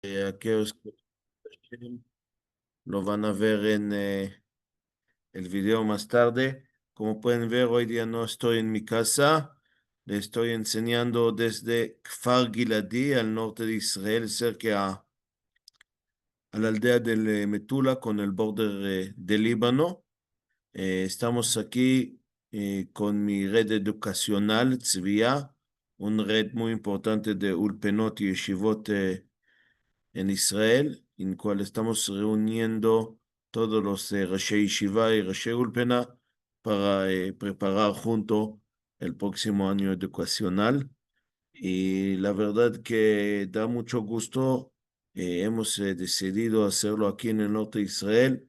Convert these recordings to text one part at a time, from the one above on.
Aquellos que lo van a ver en el video más tarde. Como pueden ver, hoy día no estoy en mi casa. Le estoy enseñando desde Kfar Giladi, al norte de Israel, cerca a la aldea de Metula, con el borde de Líbano. Estamos aquí con mi red educacional, Tzvia, una red muy importante de Ulpenot y Yeshivot en Israel, en cual estamos reuniendo todos los Rashei Shiva y Rashei Ulpena para preparar junto el próximo año educacional. Y la verdad que da mucho gusto. Hemos decidido hacerlo aquí en el norte de Israel,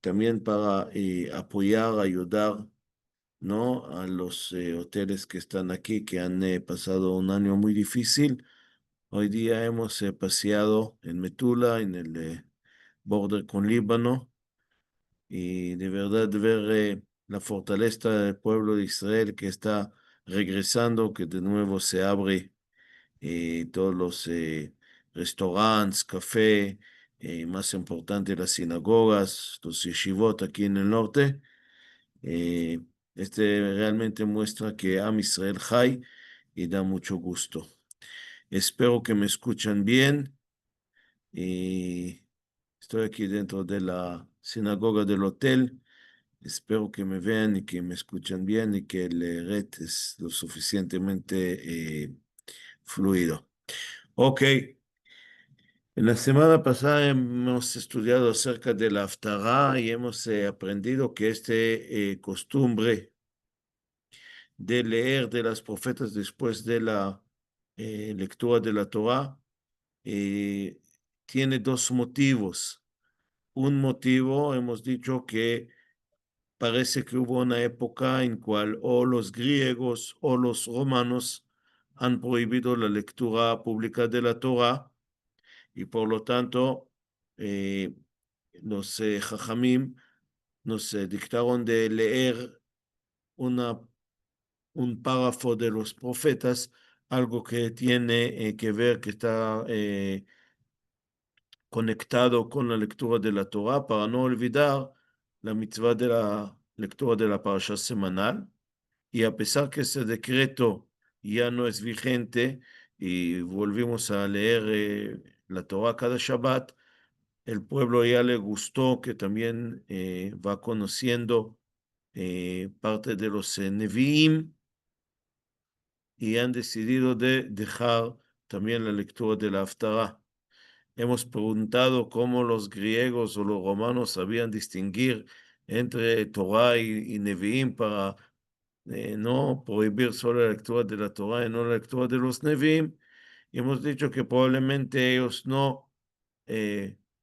también para apoyar, ayudar, ¿no? A los hoteles que están aquí, que han pasado un año muy difícil. Hoy día hemos paseado en Metula, en el border con Líbano, y de verdad ver la fortaleza del pueblo de Israel que está regresando, que de nuevo se abre todos los restaurantes, café, más importante las sinagogas, los yeshivot aquí en el norte. Eh, realmente muestra que Am Israel hay y da mucho gusto. Espero que me escuchan bien. Y estoy aquí dentro de la sinagoga del hotel. Espero que me vean y que me escuchan bien y que el red es lo suficientemente fluido. Ok, en la semana pasada hemos estudiado acerca de la Haftarah y hemos aprendido que costumbre de leer de las profetas después de la lectura de la Torah eh, tiene dos motivos. Un motivo, hemos dicho que parece que hubo una época en cual o los griegos o los romanos han prohibido la lectura pública de la Torah y por lo tanto eh, los jajamim nos dictaron de leer una, un párrafo de los profetas, algo que tiene que ver, que está conectado con la lectura de la Torah para no olvidar la mitzvah de la lectura de la parasha semanal. Y a pesar que ese decreto ya no es vigente y volvimos a leer la Torah cada Shabbat, el pueblo ya le gustó que también va conociendo parte de los Nevi'im y han decidido de dejar también la lectura de la Haftarah. Hemos preguntado cómo los griegos o los romanos sabían distinguir entre Torah y Nevi'im para no prohibir solo la lectura de la Torah y no la lectura de los Nevi'im. Y hemos dicho que probablemente ellos no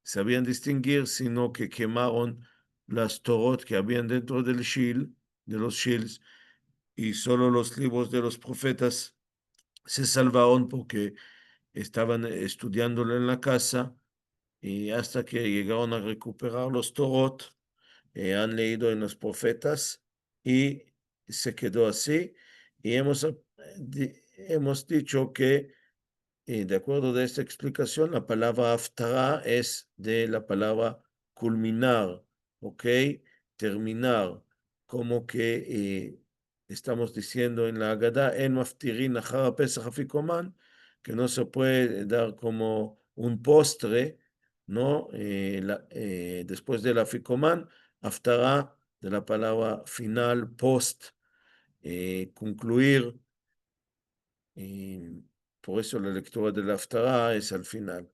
sabían distinguir, sino que quemaron las Torot que habían dentro del Shil, de los Shils, y solo los libros de los profetas se salvaron porque estaban estudiándolo en la casa y hasta que llegaron a recuperar los Torot, han leído en los profetas y se quedó así. Y hemos dicho que, de acuerdo de esta explicación, la palabra haftarah es de la palabra culminar, ¿ok? Terminar, como que estamos diciendo en la Haggadah, en maftirin achar Pesach afikoman, que no se puede dar como un postre, ¿no? Después del afikoman, haftarah, de la palabra final, post, concluir, y por eso la lectura de la haftarah es al final.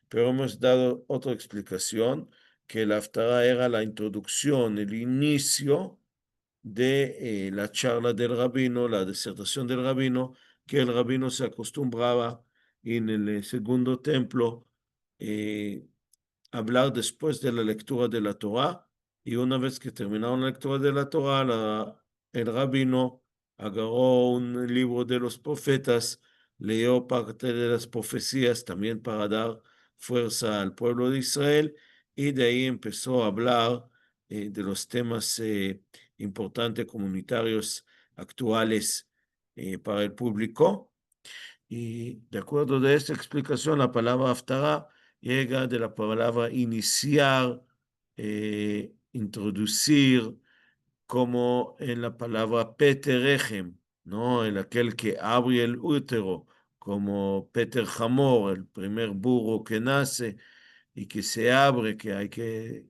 Pero hemos dado otra explicación, que la haftarah era la introducción, el inicio de la charla del rabino, la disertación del rabino, que el rabino se acostumbraba en el segundo templo eh, hablar después de la lectura de la Torah, y una vez que terminaron la lectura de la Torah, el rabino agarró un libro de los profetas, leyó parte de las profecías también para dar fuerza al pueblo de Israel, y de ahí empezó a hablar de los temas importantes comunitarios actuales para el público. Y de acuerdo de esta explicación, la palabra haftará llega de la palabra iniciar, introducir, como en la palabra Peterechem, ¿no? El aquel que abre el útero, como Peter Hamor, el primer burro que nace y que se abre, que hay que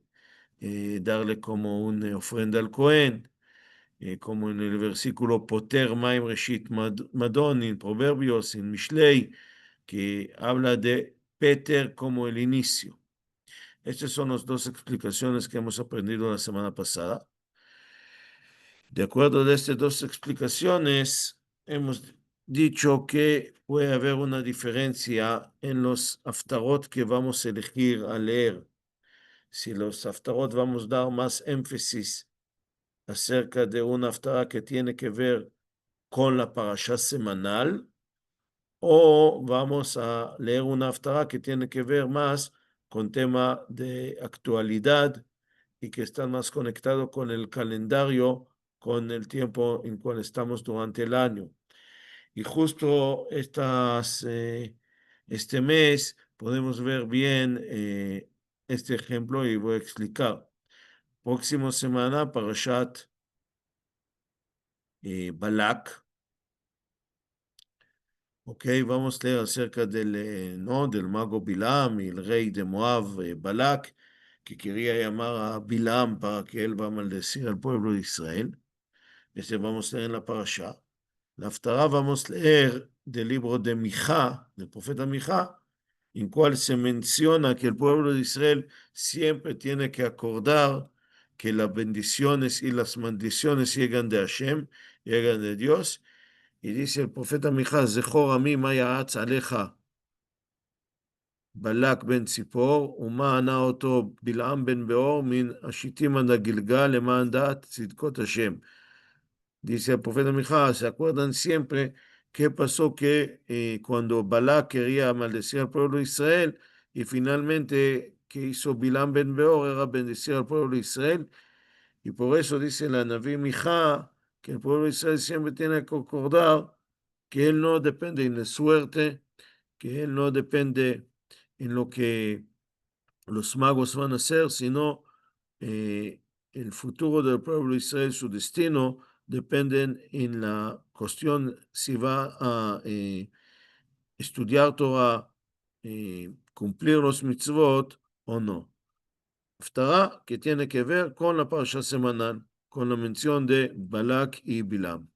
darle como una ofrenda al Cohen, como en el versículo Poter Maim Reshit Madon, en Proverbios, en Mishlei, que habla de Peter como el inicio. Estas son las dos explicaciones que hemos aprendido la semana pasada. De acuerdo a estas dos explicaciones, hemos dicho que puede haber una diferencia en los haftarot que vamos a elegir a leer. Si los haftarot vamos a dar más énfasis acerca de una haftara que tiene que ver con la parasha semanal, o vamos a leer una haftara que tiene que ver más con tema de actualidad y que está más conectado con el calendario, con el tiempo en cual estamos durante el año. Y justo este mes podemos ver bien este ejemplo y voy a explicar. Próxima semana, Parashat Balak. Ok, vamos a leer acerca ¿no? del mago Bilam y el rey de Moab, Balak, que quería llamar a Bilam para que él va a maldecir al pueblo de Israel. Este vamos a leer en la parasha. La haftará vamos a leer del libro de Mijá, del profeta Mijá, en cual se menciona que el pueblo de Israel siempre tiene que acordar que las bendiciones y las maldiciones llegan de Hashem, llegan de Dios. Y dice el profeta Mijá, Zechor ami ma ya'atz aleja Balak ben Tzipor, ומה ענה אותו בלעם בן באור מן השיטים עד הגלגל למען דעת צדקות השם. Dice el profeta Mijá, ¿se acuerdan siempre qué pasó que cuando Balak quería maldecir al pueblo de Israel y finalmente que hizo Bilam ben Beor era bendecir al pueblo de Israel? Y por eso dice la Naví Mijá que el pueblo de Israel siempre tiene que acordar que él no depende en la suerte, que él no depende en lo que los magos van a hacer, sino el futuro del pueblo de Israel, su destino, dependen en la cuestión si va a estudiar Torah, cumplir los mitzvot o no. Haftará que tiene que ver con la parasha semanal, con la mención de Balak y Bilam.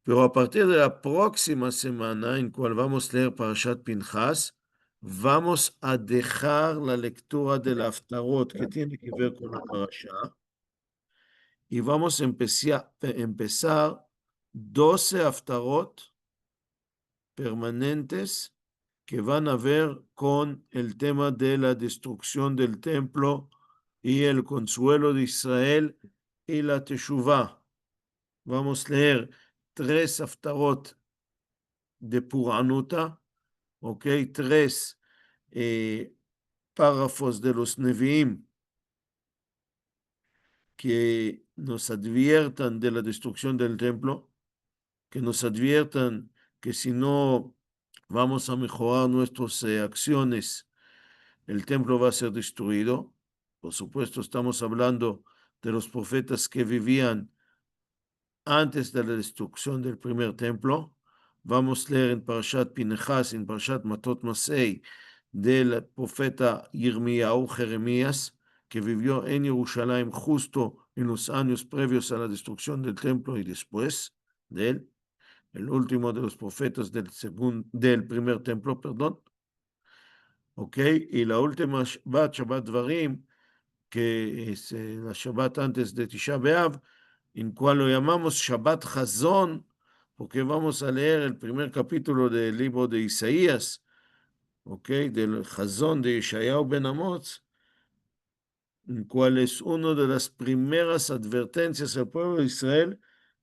Pero a partir de la próxima semana, en cual vamos a leer Parashat Pinchas, vamos a dejar la lectura del Haftarot que tiene que ver con la parasha y vamos a empezar 12 Haftarot permanentes que van a ver con el tema de la destrucción del templo y el consuelo de Israel y la Teshuvah. Vamos a leer 3 Haftarot de Puranuta, ok, 3 párrafos de los Nevi'im que nos adviertan de la destrucción del templo, que nos adviertan que si no vamos a mejorar nuestras acciones, el templo va a ser destruido. Por supuesto, estamos hablando de los profetas que vivían antes de la destrucción del primer templo. Vamos a leer en Parashat Pinchas, en Parashat Matot Masei, del profeta Yirmiyahu Jeremías, que vivió en Jerusalén justo en los años previos a la destrucción del templo y después de él, el último de los profetas del primer templo, perdón. Ok, y la última Shabbat, Shabbat Dvarim, que es la Shabbat antes de Tisha B'Av, en cual lo llamamos Shabbat Chazón, porque vamos a leer el primer capítulo del libro de Isaías, ¿ok? Del Chazón de Yeshayahu ben Amoz, en cual es una de las primeras advertencias al pueblo de Israel,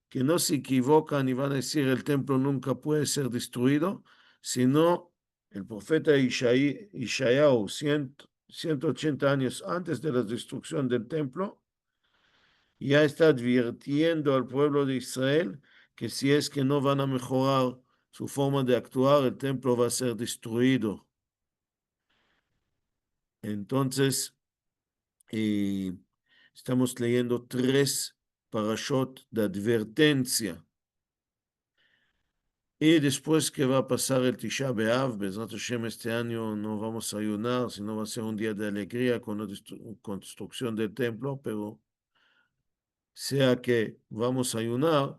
que no se equivocan y van a decir el templo nunca puede ser destruido, sino el profeta Yeshayahu, 180 años antes de la destrucción del templo, ya está advirtiendo al pueblo de Israel que si es que no van a mejorar su forma de actuar, el templo va a ser destruido. Entonces, estamos leyendo 3 parashot de advertencia. Y después que va a pasar el Tisha B'Av, Bezrat Hashem, este año no vamos a ayunar, sino va a ser un día de alegría con la construcción del templo, pero sea que vamos a ayunar,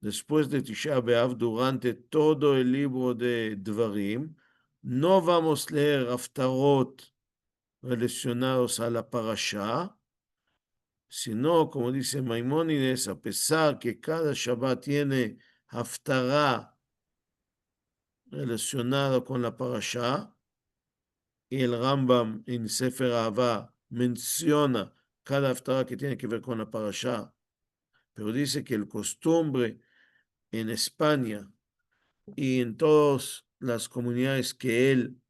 después de Tisha B'Av, durante todo el libro de Dvarim, no vamos a leer haftarot relacionados a la parasha, sino, como dice Maimónides, a pesar que cada Shabbat tiene haftarah relacionado con la parasha, y el Rambam en Sefer Ahava menciona cada haftarah que tiene que ver con la parasha, pero dice que el costumbre en España y en todas las comunidades que él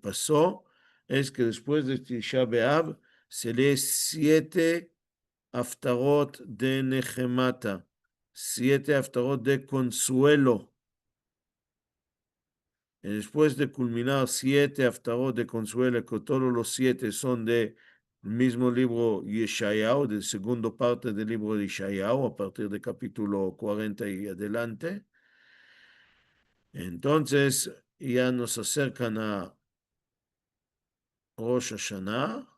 pasó es que después de Tisha B'Av se lee 7 haftarot de Nehemata, 7 haftarot de consuelo. Y después de culminar 7 haftarot de consuelo, que todos los 7 son del mismo libro Yeshayahu, de segunda parte del libro de Yeshayahu, a partir del capítulo 40 y adelante. Entonces ya nos acercan a Rosh Hashanah,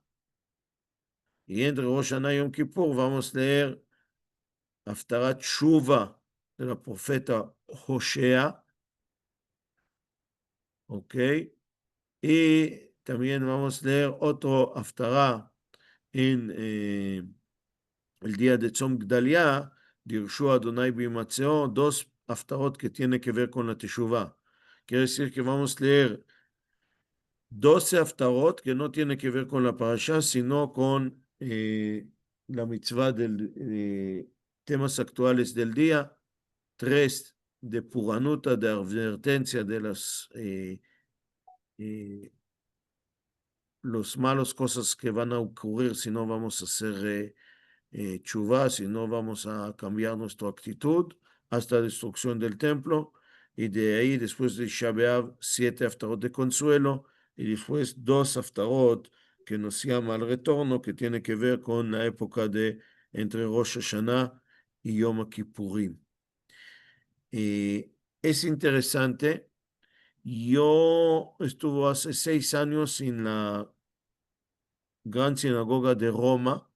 y entre Rosh Hashanah y Yom Kippur vamos a leer Haftarat Shuva de la profeta Hoshea, ¿ok? Y también vamos a leer otro Haftarah en el día de Tzom Gdalia, Dirshu Adonai Bimatzeo, 2 haftarot que tienen que ver con la Teshuvah. Quiere decir que vamos a leer 12 haftarot que no tienen que ver con la parasha, sino con la mitzvah de temas actuales del día, 3 de Puranuta, de advertencia de los malos cosas que van a ocurrir si no vamos a hacer teshuvah, si no vamos a cambiar nuestra actitud hasta la destrucción del templo, y de ahí después de Tisha B'Av 7 haftarot de consuelo, y después 2 haftarot que nos llama al retorno, que tiene que ver con la época de entre Rosh Hashanah y Yom Kippurim. Es interesante, yo estuve hace 6 años en la gran sinagoga de Roma,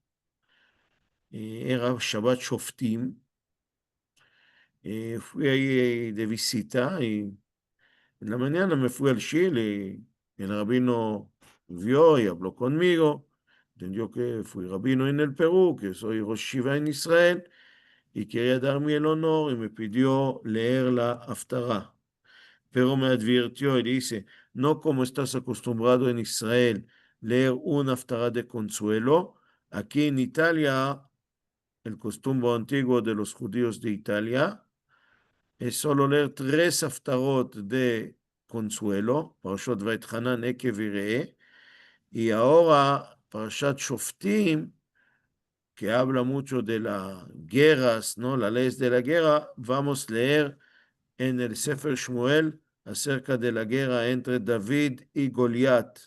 era Shabbat Shoftim. Fui ahí de visita y en la mañana me fui al Chile. El rabino vio y habló conmigo. Entendió que fui rabino en el Perú, que soy Rosh Shiva en Israel, y quería darme el honor y me pidió leer la Haftarah. Pero me advirtió y dice, no como estás acostumbrado en Israel, leer una Haftarah de consuelo. Aquí en Italia, el costumbre antiguo de los judíos de Italia es solo leer 3 haftarot de consuelo, Parashot Vaitchanan, Ekev y Re'eh, y ahora Parashat Shoftim, que habla mucho de las guerras, ¿no? Las leyes de la guerra, vamos a leer en el Sefer Shmuel acerca de la guerra entre David y Goliat.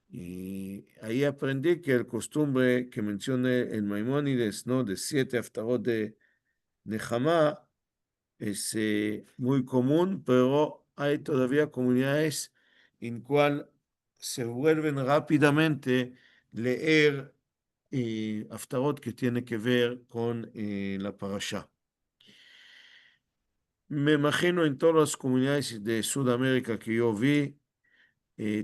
Y ahí aprendí que el costumbre que menciona el Maimónides, ¿no? De 7 haftarot de Nehemá, es muy común, pero hay todavía comunidades en cual se vuelven rápidamente leer haftarot que tiene que ver con la parasha. Me imagino en todas las comunidades de Sudamérica que yo vi,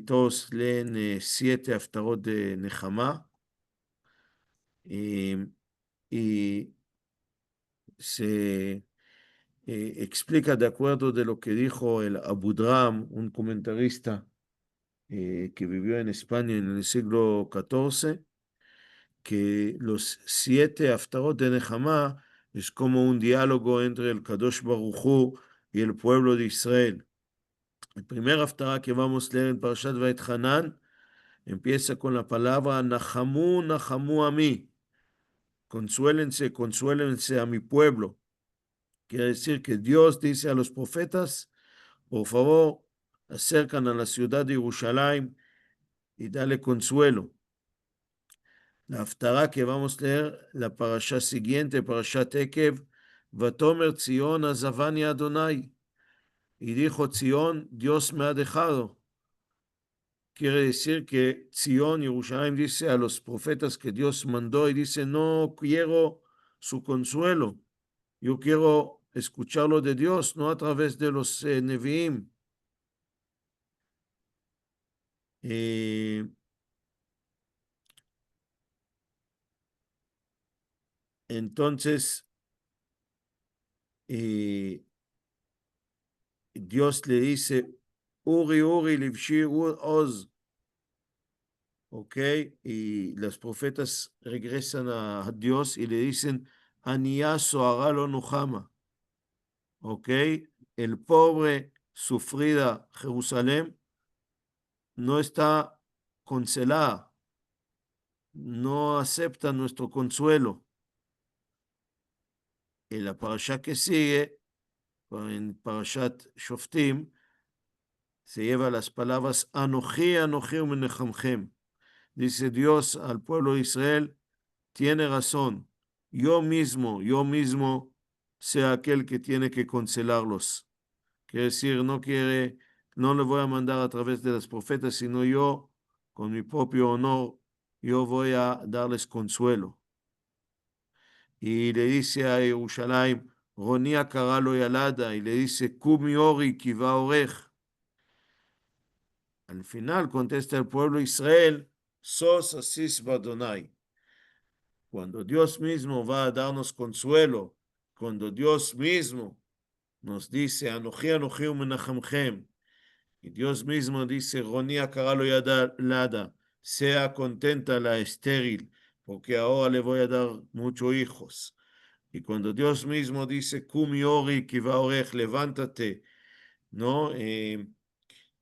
todos leen 7 haftarot de Nehemá, y se explica de acuerdo de lo que dijo el Abudram, un comentarista que vivió en España en el siglo XIV, que los 7 haftarot de Nehemá es como un diálogo entre el Kadosh Baruj Hu y el pueblo de Israel. El primer haftarah que vamos a leer en Parashat Vaitchanan empieza con la palabra Nahamu, Nahamu a mí. Consuélense, consuélense a mi pueblo. Quiere decir que Dios dice a los profetas, por favor, acercan a la ciudad de Jerusalén y dale consuelo. La haftará que vamos a leer, la parasha siguiente, parashat Ekev, Vatomer Zion azavani Adonai. Y dijo Zion, Dios me ha dejado. Quiere decir que Zion, Jerusalén, dice a los profetas que Dios mandó y dice, no quiero su consuelo. Yo quiero escucharlo de Dios, no a través de los Nevi'im. Entonces, Dios le dice, Uri, Uri, Livshi, Oz, ¿ok? Y los profetas regresan a Dios y le dicen, Aniyá Sohara lo Nuhama, ¿ok? El pobre, sufrida Jerusalén no está consolada, no acepta nuestro consuelo. En la parasha que sigue, en Parashat Shoftim, se lleva las palabras Anoji, Anoji Umenechamchem. Dice Dios al pueblo de Israel, tiene razón, yo mismo sea aquel que tiene que consolarlos. Quiere decir, no le voy a mandar a través de los profetas, sino yo, con mi propio honor, yo voy a darles consuelo. Y le dice a Jerusalén, Ronia Karalo Yalada, y le dice, Kumi Ori Kiva Orej. Al final contesta el pueblo de Israel, Sos Asis Badonai. Cuando Dios mismo va a darnos consuelo, cuando Dios mismo nos dice, Anoji, Anoji Umenachamchem, y Dios mismo dice, Ronia Karalo Yalada, sea contenta la estéril, porque ahora le voy a dar muchos hijos. Y cuando Dios mismo dice, Kumi Ori Kiva Orej, levántate, ¿no?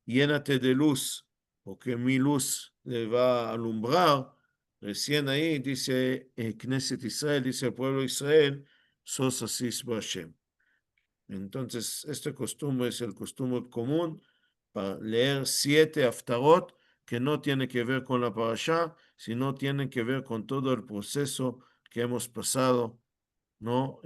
Llénate de luz, porque mi luz le va a alumbrar. Recién ahí dice Knesset Israel, dice el pueblo de Israel, sos asis Hashem. Entonces, esta costumbre es el costumbre común para leer 7 haftarot que no tienen que ver con la parashá, sino tienen que ver con todo el proceso que hemos pasado, ¿no?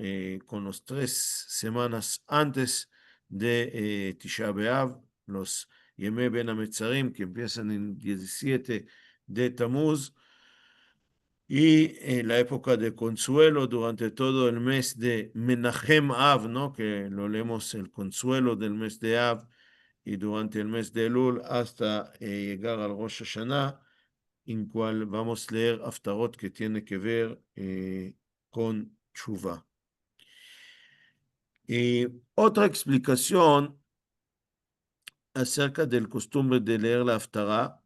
Con los 3 semanas antes de Tisha B'Av, los Yemé Ben Ametzarim, que empiezan en 17 de Tamuz, y la época de consuelo durante todo el mes de Menachem Av, ¿no? Que lo leemos el consuelo del mes de Av, y durante el mes de Elul hasta llegar al Rosh Hashanah, en cual vamos a leer haftarot que tiene que ver con Tshuva. Otra explicación acerca del costumbre de leer la haftará,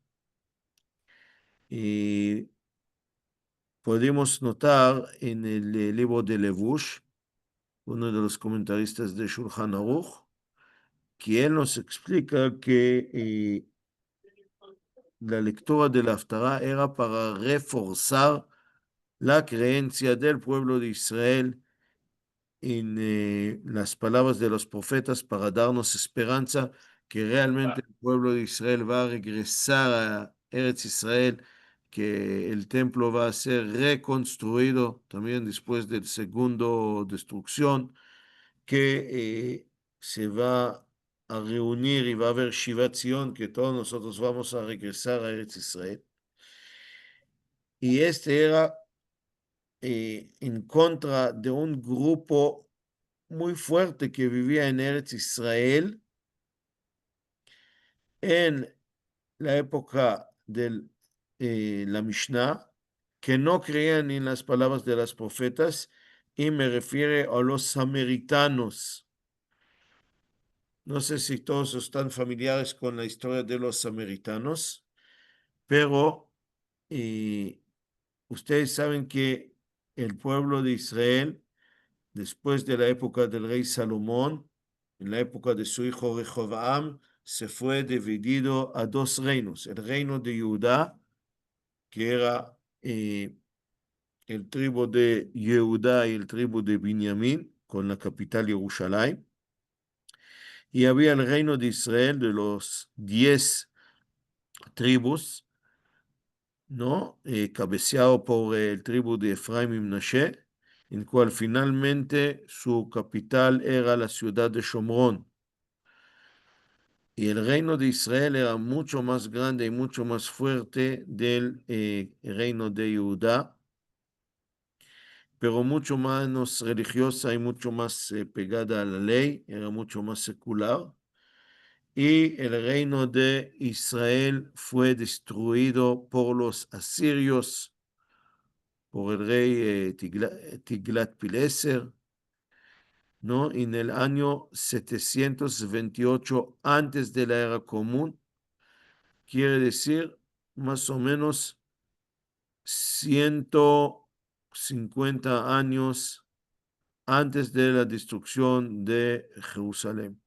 podemos notar en el libro de Levush, uno de los comentaristas de Shulchan Aruch, que él nos explica que la lectura de la haftará era para reforzar la creencia del pueblo de Israel en las palabras de los profetas para darnos esperanza que realmente el pueblo de Israel va a regresar a Eretz Israel, que el templo va a ser reconstruido también después del segundo destrucción, que se va a reunir y va a haber Shivat Zion, que todos nosotros vamos a regresar a Eretz Israel. Y este era en contra de un grupo muy fuerte que vivía en Eretz Israel en la época de la Mishnah, que no creían en las palabras de los profetas, y me refiere a los samaritanos. No sé si todos están familiares con la historia de los samaritanos, pero ustedes saben que el pueblo de Israel, después de la época del rey Salomón, en la época de su hijo Rehoboam, se fue dividido a 2 reinos. El reino de Judá, que era el tribu de Yehudá y el tribu de Benjamín, con la capital Jerusalén. Y había el reino de Israel de los 10 tribus, ¿no? Cabeceado por el tribu de Efraim y Menashe, en cual finalmente su capital era la ciudad de Shomrón. Y el reino de Israel era mucho más grande y mucho más fuerte del reino de Judá, pero mucho menos religiosa y mucho más pegada a la ley, era mucho más secular. Y el reino de Israel fue destruido por los asirios, por el rey Tiglat-Pileser, ¿no? En el año 728 antes de la era común, quiere decir más o menos 150 años antes de la destrucción de Jerusalén.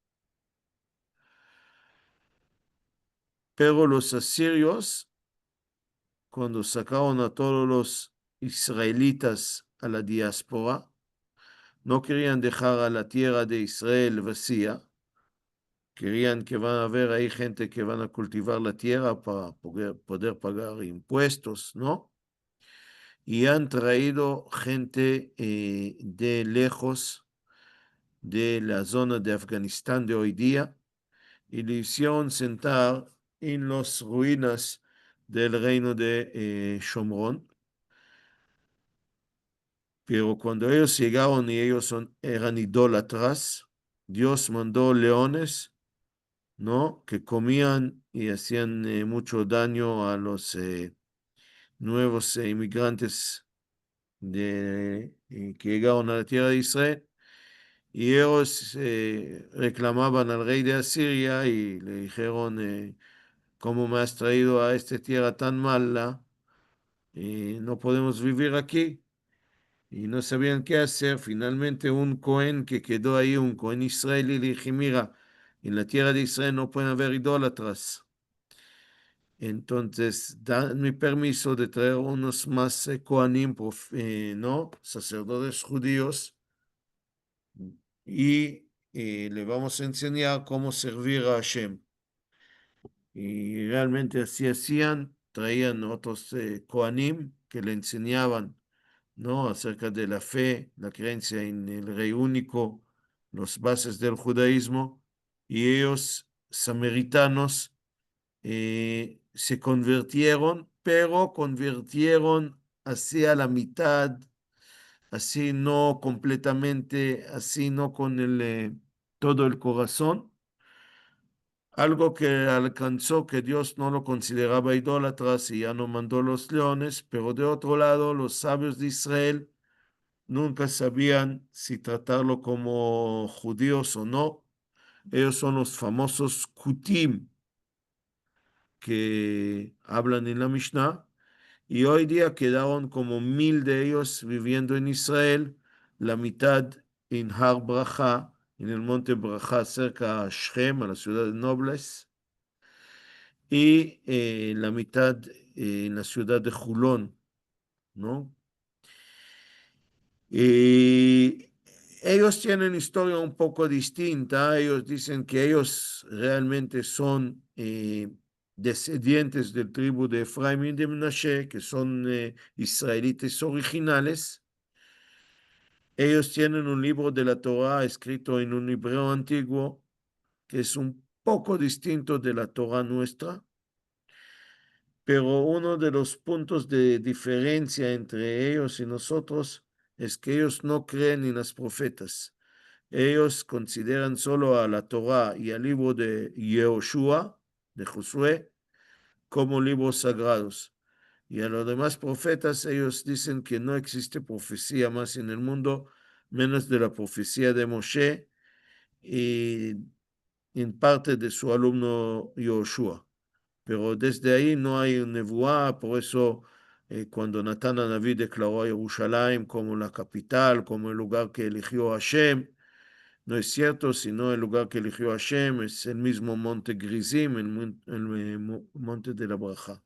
Pero los asirios, cuando sacaron a todos los israelitas a la diáspora, no querían dejar a la tierra de Israel vacía. Querían que van a ver ahí gente que van a cultivar la tierra para poder pagar impuestos, ¿no? Y han traído gente de lejos de la zona de Afganistán de hoy día y le hicieron sentar en las ruinas del reino de Shomrón. Pero cuando ellos llegaron y ellos eran idólatras, Dios mandó leones, ¿no? Que comían y hacían mucho daño a los nuevos inmigrantes que llegaron a la tierra de Israel. Y ellos reclamaban al rey de Asiria y le dijeron, ¿cómo me has traído a esta tierra tan mala? No podemos vivir aquí. Y no sabían qué hacer. Finalmente un Cohen que quedó ahí, un Cohen israelí, le dije, mira, en la tierra de Israel no pueden haber idólatras. Entonces, dan mi permiso de traer unos más Kohanim, ¿no? Sacerdotes judíos, y le vamos a enseñar cómo servir a Hashem. Y realmente así hacían, traían otros Kohanim que le enseñaban, ¿no? Acerca de la fe, la creencia en el Rey único, las bases del judaísmo, y ellos, samaritanos, se convirtieron, pero convirtieron hacia la mitad, así no completamente, así no con todo el corazón. Algo que alcanzó que Dios no lo consideraba idólatras y ya no mandó los leones, pero de otro lado, los sabios de Israel nunca sabían si tratarlo como judíos o no. Ellos son los famosos Kutim que hablan en la Mishnah, y hoy día quedaron como 1000 de ellos viviendo en Israel, la mitad en Har Bracha, en el monte Bracha, cerca a Shem, a la ciudad de Nobles, y la mitad en la ciudad de Julón, ¿no? Y ellos tienen historia un poco distinta. Ellos dicen que ellos realmente son descendientes del tribu de Efraim y de Menashe, que son israelitas originales. Ellos tienen un libro de la Torah escrito en un hebreo antiguo, que es un poco distinto de la Torah nuestra. Pero uno de los puntos de diferencia entre ellos y nosotros es que ellos no creen en las profetas. Ellos consideran solo a la Torah y al libro de Yehoshua, de Josué, como libros sagrados. Y a los demás profetas, ellos dicen que no existe profecía más en el mundo, menos de la profecía de Moshe y en parte de su alumno Yehoshua. Pero desde ahí no hay nebuá, por eso cuando Natán Anaví declaró a Jerusalén como la capital, como el lugar que eligió Hashem, no es cierto, sino el lugar que eligió Hashem es el mismo monte Grizim, el monte de la Braja.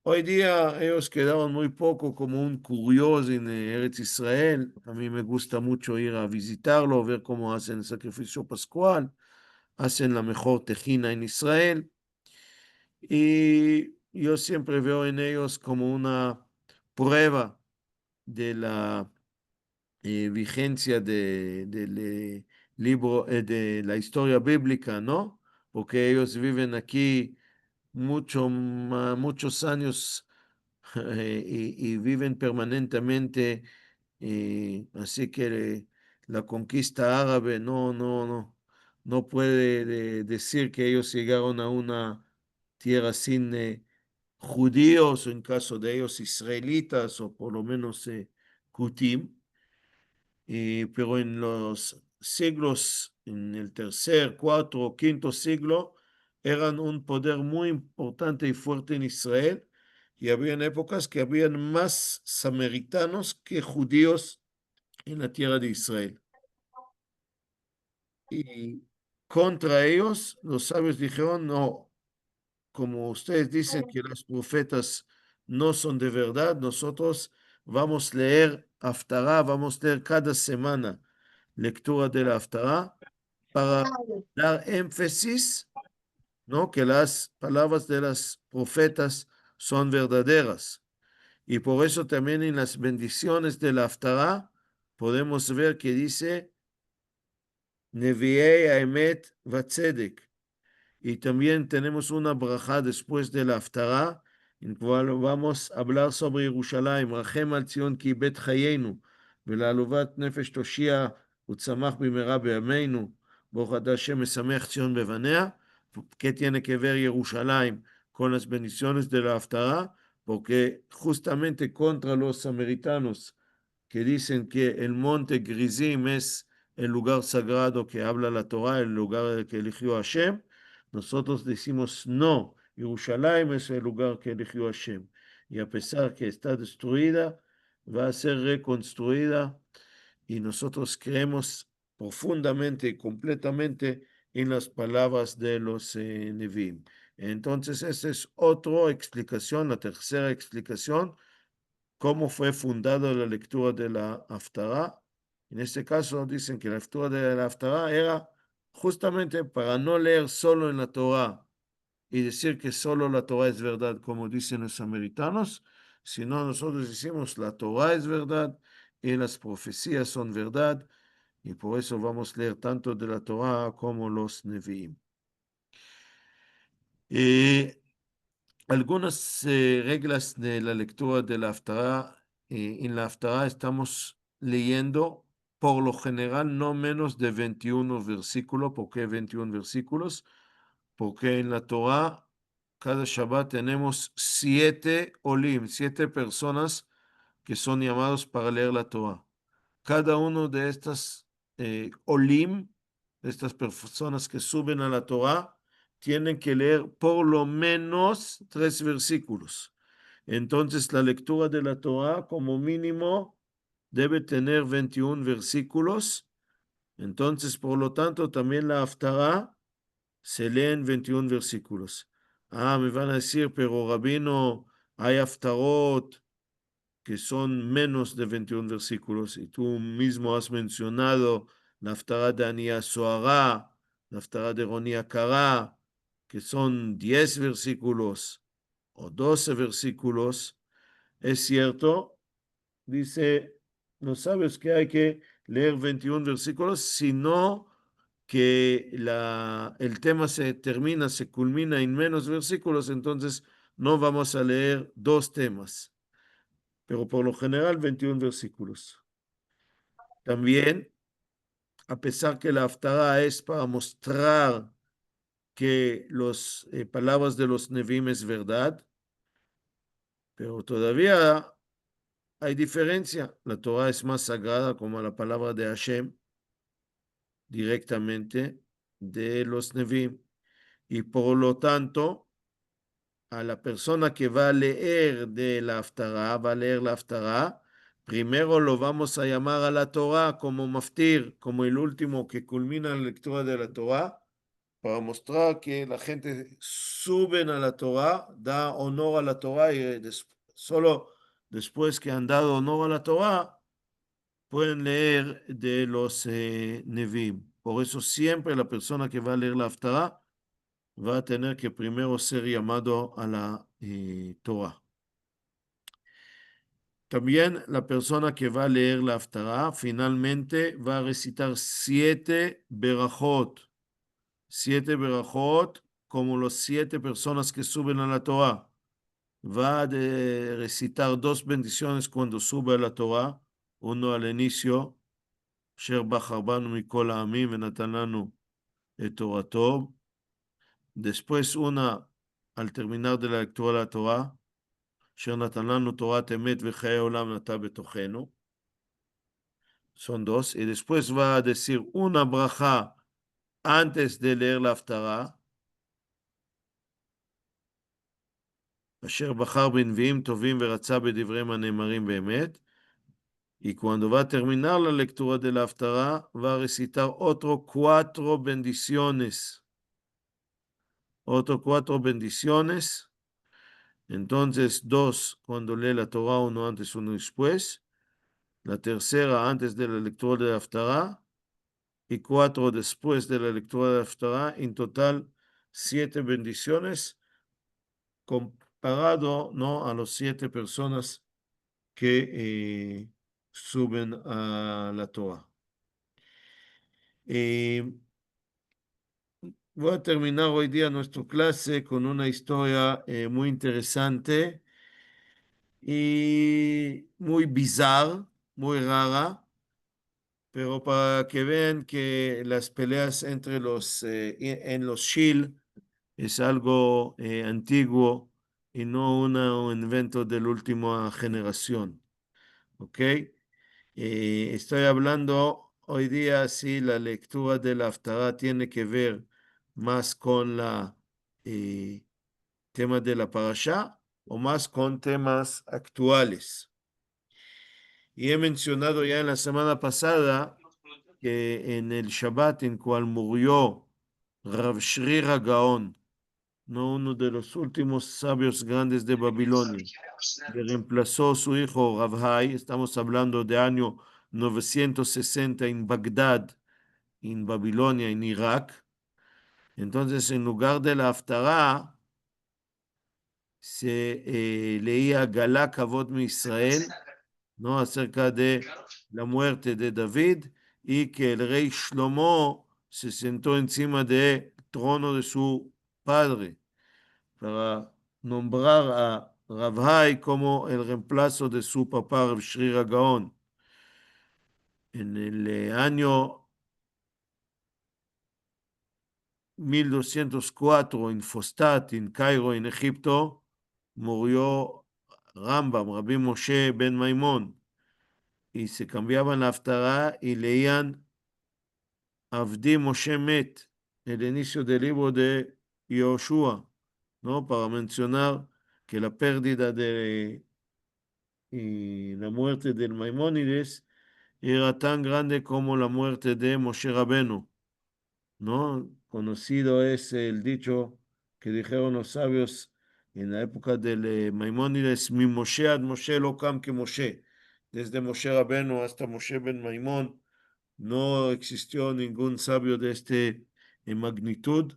Hoy día ellos quedaron muy poco como un curioso en Eretz Israel. A mí me gusta mucho ir a visitarlo, ver cómo hacen el sacrificio pascual, hacen la mejor tejina en Israel. Y yo siempre veo en ellos como una prueba de la vigencia del libro, de la historia bíblica, ¿no? Porque ellos viven aquí muchos años y viven permanentemente, así que la conquista árabe no puede decir que ellos llegaron a una tierra sin judíos, o en caso de ellos israelitas, o por lo menos kutim. Pero en los siglos, en el tercer, cuarto o quinto siglo, eran un poder muy importante y fuerte en Israel, y habían épocas que habían más samaritanos que judíos en la tierra de Israel. Y contra ellos, los sabios dijeron, no, como ustedes dicen que los profetas no son de verdad, nosotros vamos a leer Haftará, vamos a leer cada semana lectura de la Haftará para dar énfasis, ¿no? Que las palabras de las profetas son verdaderas. Y por eso también en las bendiciones de la Haftará podemos ver que dice Nevi'ei Haemet Vatzedek. Y también tenemos una braja después de la Haftará, en cual vamos a hablar sobre Jerusalén. Rachem al Zion ki bet chayenu, ולעלובת נפש תושיע וצמח במהרה בימינו. ברוך אתה השם משמח ציון בבניה. ¿Qué tiene que ver Jerusalén con las bendiciones de la Haftará? Porque justamente contra los samaritanos que dicen que el monte Gerizim es el lugar sagrado que habla la Torah, el lugar que eligió Hashem, nosotros decimos no, Jerusalén es el lugar que eligió Hashem. Y a pesar que está destruida, va a ser reconstruida, y nosotros creemos profundamente y completamente en las palabras de los Nevi'im. Entonces, esa es otra explicación, la tercera explicación, cómo fue fundada la lectura de la Haftará. En este caso dicen que la lectura de la Haftará era justamente para no leer solo en la Torá y decir que solo la Torá es verdad, como dicen los samaritanos, sino nosotros decimos la Torá es verdad y las profecías son verdad, y por eso vamos a leer tanto de la Torá como los Nevi'im. Algunas reglas de la lectura de la Haftará. En la Haftará estamos leyendo por lo general no menos de 21 versículos. ¿Por qué 21 versículos? Porque en la Torá cada Shabbat tenemos 7 olim, 7 personas que son llamados para leer la Torá. Cada uno de estas olim, estas personas que suben a la Torá, tienen que leer por lo menos 3 versículos. Entonces, la lectura de la Torá, como mínimo, debe tener 21 versículos. Entonces, por lo tanto, también la Haftará se lee en 21 versículos. Me van a decir, pero Rabino, hay Haftarot que son menos de 21 versículos, y tú mismo has mencionado la Haftará de Anía Soará, la Haftará de Ronía Kará, que son 10 versículos o 12 versículos. Es cierto, dice, no sabes que hay que leer 21 versículos, sino que el tema se termina, se culmina en menos versículos, entonces no vamos a leer dos temas, pero por lo general 21 versículos. También, a pesar que la Haftará es para mostrar que las palabras de los Nevi'im es verdad, pero todavía hay diferencia. La Torah es más sagrada como la palabra de Hashem directamente de los Nevi'im, y por lo tanto a la persona que va a leer de la Haftará, va a leer la Haftará, primero lo vamos a llamar a la Torah como maftir, como el último que culmina la lectura de la Torah, para mostrar que la gente suben a la Torah, da honor a la Torah y solo después que han dado honor a la Torah, pueden leer de los Nevi'im. Por eso siempre la persona que va a leer la Haftarah va a tener que primero ser llamado a la Torah. También la persona que va a leer la Haftarah finalmente va a recitar 7 berajot, como las 7 personas que suben a la Torah. Va a recitar 2 bendiciones cuando sube a la Torah, uno al inicio, אשר בחר בנו מכל העמים ונתן לנו את תורתו. Después una al terminar de la lectura de la Torah, אשר נתן לנו תורת אמת וחיי עולם נטע בתוכנו. Son 2. Y después va a decir una braja antes de leer la Haftarah. אשר בחר בנביאים טובים ורצה בדבריהם הנאמרים באמת. Y cuando va a terminar la lectura de la Haftarah, va a recitar otro 4 bendiciones. Otro 4 bendiciones. Entonces, 2 cuando lee la Torah, uno antes, uno después. La tercera antes de la lectura de la Haftarah. Y 4 después de la lectura de la Haftarah. En total, 7 bendiciones comparado, ¿no?, a las 7 personas que suben a la Torah. Voy a terminar hoy día nuestra clase con una historia muy interesante y muy bizarra, muy rara, pero para que vean que las peleas entre en los Shil es algo antiguo y no un invento de la última generación. ¿Ok? Estoy hablando hoy día si la lectura de la Haftarah tiene que ver más con la tema de la parasha o más con temas actuales. Y he mencionado ya en la semana pasada que en el Shabbat en cual murió Rav Shri Gaon, no uno de los últimos sabios grandes de Babilonia, que reemplazó a su hijo Rav Hai, estamos hablando de año 960 en Bagdad, en Babilonia, en Irak. Entonces, en lugar de la Haftarah, se leía Galá Kavod mi Israel, ¿no?, acerca de la muerte de David y que el rey Shlomo se sentó encima del trono de su padre para nombrar a Rav Hai como el reemplazo de su papá Rav Shri Gaon. En el año 1204 en Fostat, en Cairo, en Egipto, murió Rambam, Rabbi Moshe ben Maimón, y se cambiaban la Haftarah y leían Avdi Moshe Met, el inicio del libro de Yoshua, ¿no?, para mencionar que la pérdida y la muerte del Maimónides era tan grande como la muerte de Moshe Rabenu, ¿no? Conocido es el dicho que dijeron los sabios en la época del Maimónides, mi Moshe ad Moshe lo kam que Moshe. Desde Moshe Rabenu hasta Moshe ben Maimón no existió ningún sabio de magnitud,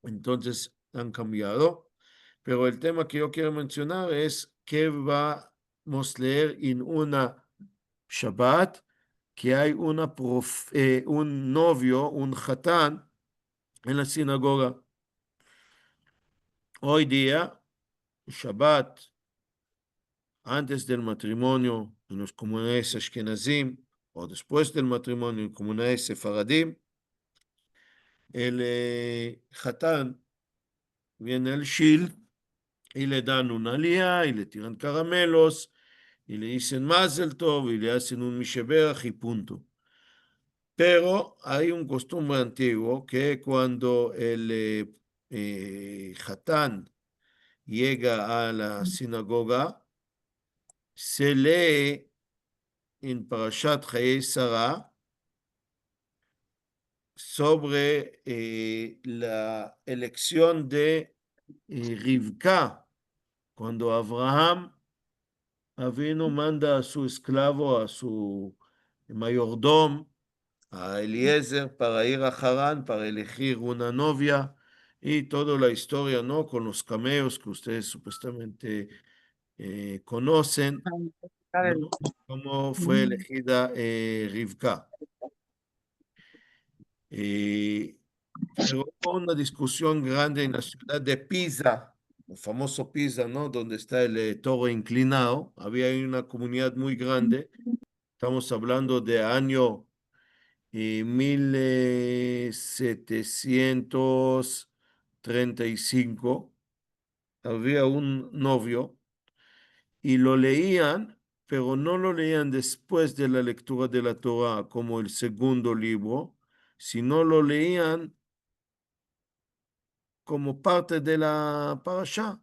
entonces han cambiado. Pero el tema que yo quiero mencionar es que vamos a leer en una Shabbat, que hay un novio, un hatán, en la sinagoga. Hoy día, Shabbat, antes del matrimonio en las comunidades ashkenazim, o después del matrimonio en comunidades sefaradim, el hatán viene al shil y le dan una aliyah y le tiran caramelos y le dicen Mazel Tov y le hacen un misheberach y punto. Pero hay un costumbre antiguo que cuando el hatán llega a la sinagoga, se lee en Parashat Hayei Sarah, sobre la elección de Rivka, cuando Abraham Avino manda a su esclavo, a su mayordomo, a Eliezer, para ir a Harán, para elegir una novia, y toda la historia, ¿no? Con los cameos que ustedes supuestamente conocen, ¿no? Cómo fue elegida Rivka. Pero hubo una discusión grande en la ciudad de Pisa, el famoso Pisa, ¿no? Donde está el toro inclinado. Había ahí una comunidad muy grande. Estamos hablando de año 1735. Había un novio y lo leían, pero no lo leían después de la lectura de la Torah como el segundo libro, sino lo leían como parte de la parashá,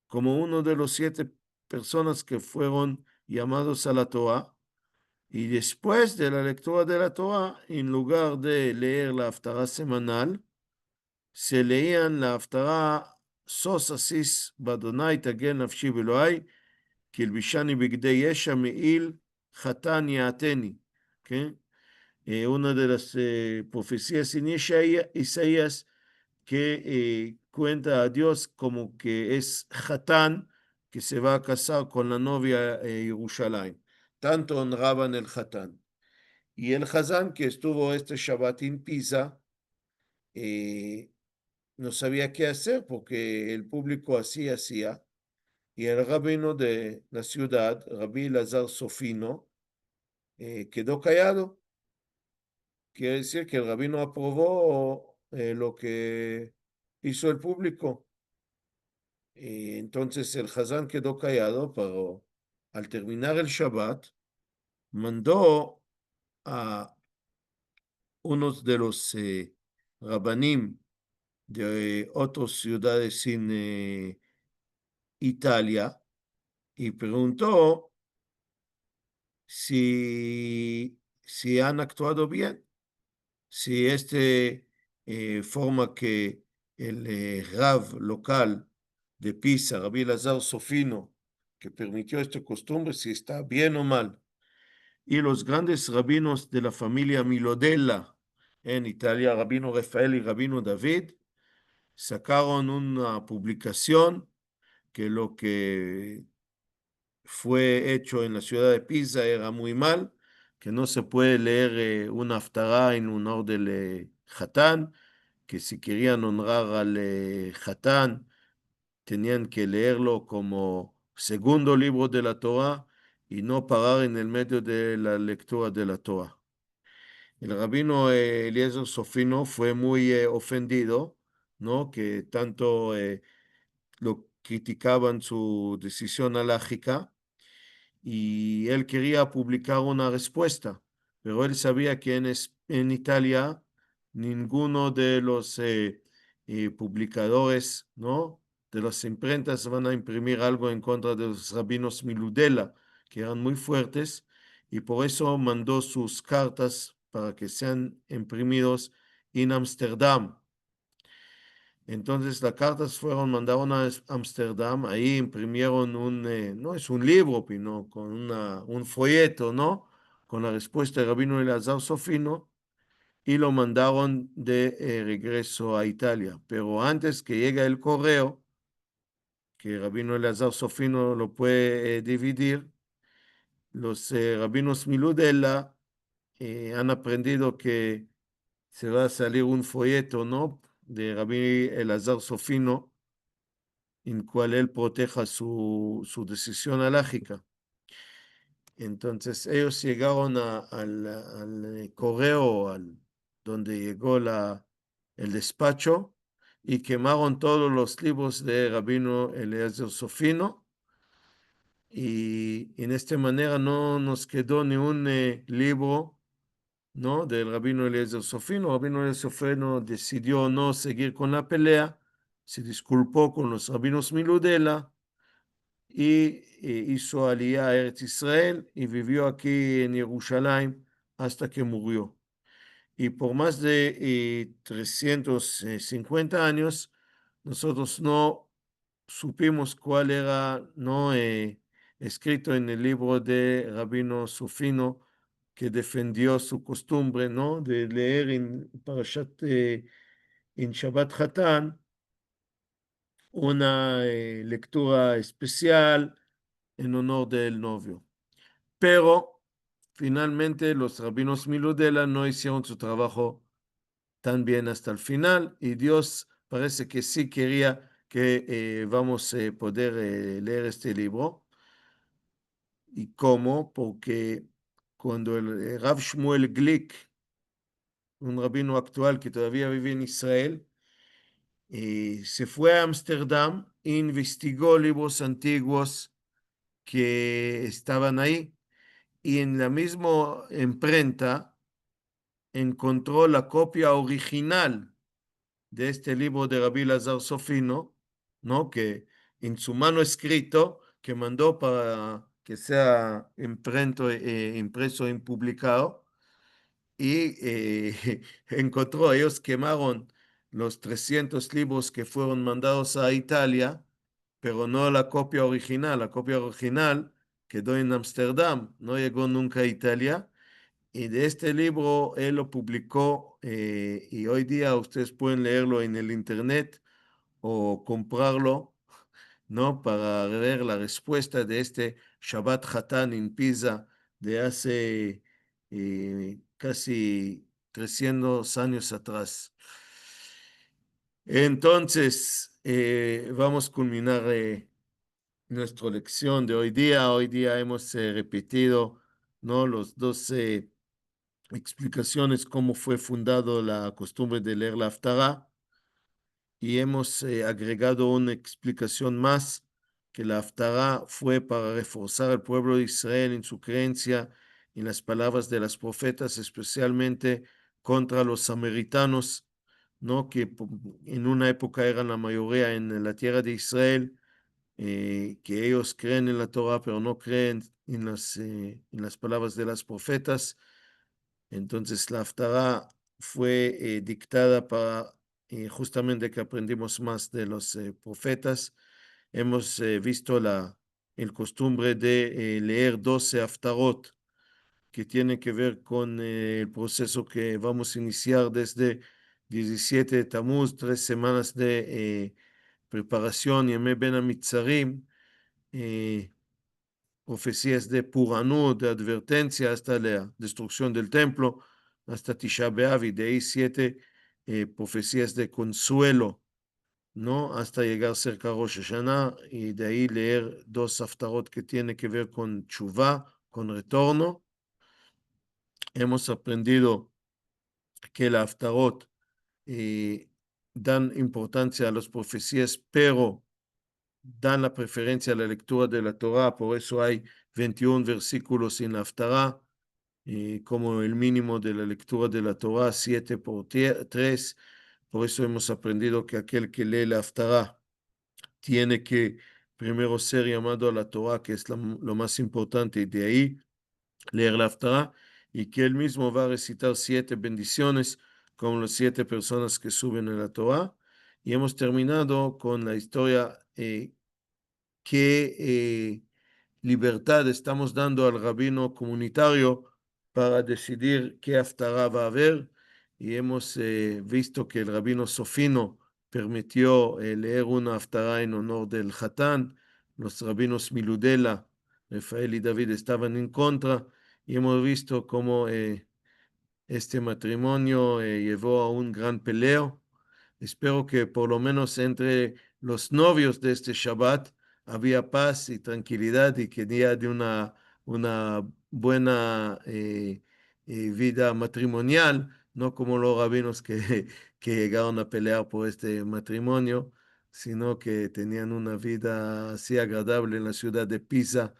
como uno de los 7 personas que fueron llamados a la Torah. Y después de la lectura de la Torah, en lugar de leer la haftará semanal, se leían la haftará Sos Asis Badonai Tagen Nafshi Beloai, Kilbishani Bigdei Yesha Meil Hatan Yaateni. Una de las profecías en Isaías que cuenta a Dios como que es Hatán, que se va a casar con la novia Jerusalén. Tanto honraban el Hatán. Y el Hazán, que estuvo este Shabbat en Pisa, eh, no sabía qué hacer porque el público así hacía. Y el rabino de la ciudad, Rabbi Lazar Sofino, quedó callado. Quiere decir que el rabino aprobó lo que hizo el público. Y entonces el Hazán quedó callado, pero al terminar el Shabbat, mandó a unos de los rabanim de otras ciudades en Italia y preguntó si han actuado bien, si este forma que el Rav local de Pisa, Rabbi Lazar Sofino, que permitió esta costumbre, si está bien o mal. Y los grandes rabinos de la familia Milodella en Italia, Rabino Rafael y Rabino David, sacaron una publicación que lo que fue hecho en la ciudad de Pisa era muy mal, que no se puede leer una haftará en honor del Hatán, que si querían honrar al Hatán, tenían que leerlo como segundo libro de la Torah y no parar en el medio de la lectura de la Torah. El rabino Eliezer Sofino fue muy ofendido, ¿no? Que tanto lo criticaban su decisión alágica y él quería publicar una respuesta, pero él sabía que en Italia ninguno de los publicadores, ¿no? De las imprentas van a imprimir algo en contra de los rabinos Miludela, que eran muy fuertes, y por eso mandó sus cartas para que sean imprimidos en Ámsterdam. Entonces las cartas fueron mandadas a Ámsterdam, ahí imprimieron no es un libro, sino con un folleto, ¿no? Con la respuesta de Rabino Elazar Sofino y lo mandaron de regreso a Italia. Pero antes que llegue el correo, que Rabino Elazar Sofino lo puede dividir, los rabinos Miludela han aprendido que se va a salir un folleto, ¿no? De Rabbi Elazar Sofino en cual él proteja su decisión alágica. Entonces ellos llegaron al correo, donde llegó el despacho, y quemaron todos los libros de Rabino Eliezer Sofino, y en esta manera no nos quedó ni un libro, ¿no? Del Rabino Eliezer Sofino. Rabino Eliezer Sofino decidió no seguir con la pelea, se disculpó con los rabinos Miludela y hizo aliyá a Eretz Israel y vivió aquí en Jerusalén hasta que murió. y por más de 350 años, nosotros no supimos cuál era, no escrito en el libro de Rabino Sufino, que defendió su costumbre, ¿no? De leer en Shabbat Hatán, una lectura especial en honor del novio. Pero finalmente los rabinos Miludela no hicieron su trabajo tan bien hasta el final y Dios parece que sí quería que vamos a poder leer este libro. ¿Y cómo? Porque cuando el Rav Shmuel Glick, un rabino actual que todavía vive en Israel, se fue a Ámsterdam e investigó libros antiguos que estaban ahí y en la misma imprenta encontró la copia original de este libro de Rabbi Lazar Sofino, ¿no? Que en su mano escrito, que mandó para que sea impreso y publicado, y encontró, ellos quemaron los 300 libros que fueron mandados a Italia, pero no la copia original quedó en Ámsterdam, no llegó nunca a Italia, y de este libro él lo publicó y hoy día ustedes pueden leerlo en el internet o comprarlo, ¿no? Para ver la respuesta de este Shabbat Hatán en Pisa de hace casi 300 años atrás. Entonces, vamos a culminar nuestra lección de hoy día. Hoy día hemos repetido, ¿no? Los 12 explicaciones cómo fue fundado la costumbre de leer la Haftarah y hemos agregado una explicación más que la Haftarah fue para reforzar al pueblo de Israel en su creencia en las palabras de las profetas, especialmente contra los samaritanos, ¿no? Que en una época eran la mayoría en la tierra de Israel, que ellos creen en la Torah, pero no creen en las palabras de las profetas. Entonces la Haftarah fue dictada para justamente que aprendimos más de los profetas. Hemos visto el costumbre de leer 12 Haftarot, que tiene que ver con el proceso que vamos a iniciar desde 17 de Tammuz, 3 semanas de preparación, Yemé Ben Amitzarim, profecías de Puranut, de advertencia, hasta la destrucción del templo, hasta Tisha B'Av, y de ahí 7 profecías de consuelo, ¿no? Hasta llegar cerca a Rosh Hashanah, y de ahí leer 2 haftarot que tiene que ver con Tshuva, con retorno. Hemos aprendido que la haftarot dan importancia a las profecías, pero dan la preferencia a la lectura de la Torah, por eso hay 21 versículos en la Haftarah, como el mínimo de la lectura de la Torah, 7 por 3. Por eso hemos aprendido que aquel que lee la Haftarah tiene que primero ser llamado a la Torah, que es lo más importante, y de ahí leer la Haftarah, y que él mismo va a recitar 7 bendiciones, como las 7 personas que suben a la Torah. Y hemos terminado con la historia qué libertad estamos dando al rabino comunitario para decidir qué haftará va a haber. Y hemos visto que el rabino Sofino permitió leer una haftará en honor del Hatán. Los rabinos Miludela, Rafael y David estaban en contra. Y hemos visto cómo este matrimonio llevó a un gran peleo. Espero que por lo menos entre los novios de este Shabbat había paz y tranquilidad y que día de una buena vida matrimonial, no como los rabinos que llegaron a pelear por este matrimonio, sino que tenían una vida así agradable en la ciudad de Pisa,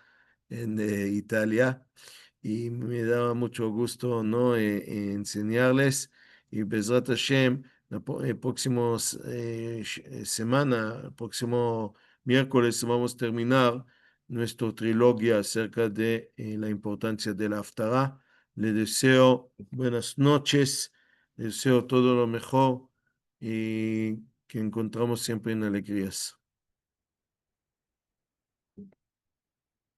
en Italia. Y me daba mucho gusto, ¿no? Enseñarles y Bezrat Hashem el próximo semana, el próximo miércoles vamos a terminar nuestra trilogía acerca de la importancia de la Haftarah. Le deseo buenas noches deseo todo lo mejor y que encontramos siempre en alegrías.